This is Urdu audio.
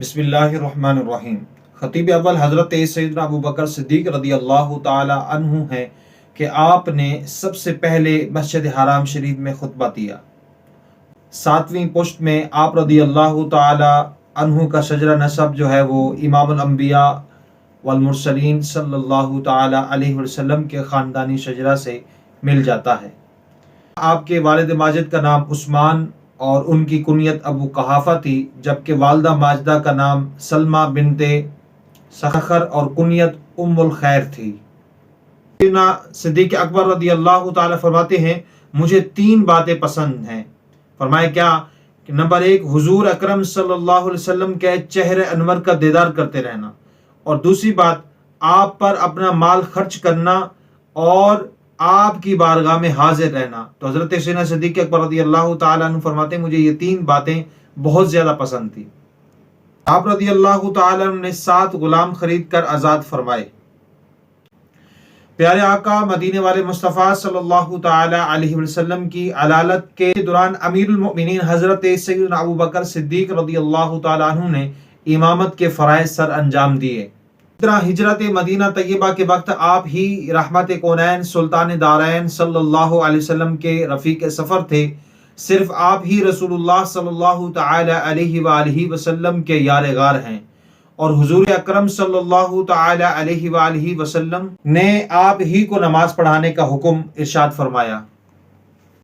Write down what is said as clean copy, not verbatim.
بسم اللہ الرحمن الرحیم۔ خطیب اول حضرت سیدنا ابو بکر صدیق رضی اللہ تعالی عنہ ہیں کہ آپ نے سب سے پہلے مسجد حرام شریف میں خطبہ دیا۔ 7ویں پشت میں آپ رضی اللہ تعالی عنہ کا شجرہ نسب جو ہے وہ امام الانبیاء والمرسلین صلی اللہ تعالی علیہ وسلم کے خاندانی شجرہ سے مل جاتا ہے۔ آپ کے والد ماجد کا نام عثمان اور ان کی کنیت ابو قحافہ تھی، جبکہ والدہ ماجدہ کا نام سلمہ بنت سخر اور کنیت ام الخیر تھی۔ صدیق اکبر رضی اللہ تعالی فرماتے ہیں مجھے 3 باتیں پسند ہیں۔ فرمایا کیا؟ کہ نمبر 1 حضور اکرم صلی اللہ علیہ وسلم کے چہرے انور کا دیدار کرتے رہنا، اور دوسری بات آپ پر اپنا مال خرچ کرنا اور آپ کی بارگاہ میں حاضر رہنا۔ تو حضرت سیدنا صدیق اکبر رضی اللہ تعالیٰ عنہ فرماتے ہیں مجھے یہ 3 باتیں بہت زیادہ پسند تھی۔ آپ رضی اللہ تعالیٰ عنہ نے 7 غلام خرید کر آزاد فرمائے۔ پیارے آقا مدینے والے مصطفیٰ صلی اللہ تعالی علیہ وسلم کی علالت کے دوران امیر المؤمنین حضرت سیدنا ابو بکر صدیق رضی اللہ تعالیٰ عنہ نے امامت کے فرائض سر انجام دیے۔ ہجرت مدینہ طیبہ کے وقت آپ ہی رحمت کونین سلطان دارین صلی اللہ علیہ وسلم کے رفیق سفر تھے۔ صرف آپ ہی رسول اللہ صلی اللہ تعالی علیہ وآلہ وسلم کے یار غار ہیں، اور حضور اکرم صلی اللہ تعالی علیہ وآلہ وسلم نے آپ ہی کو نماز پڑھانے کا حکم ارشاد فرمایا۔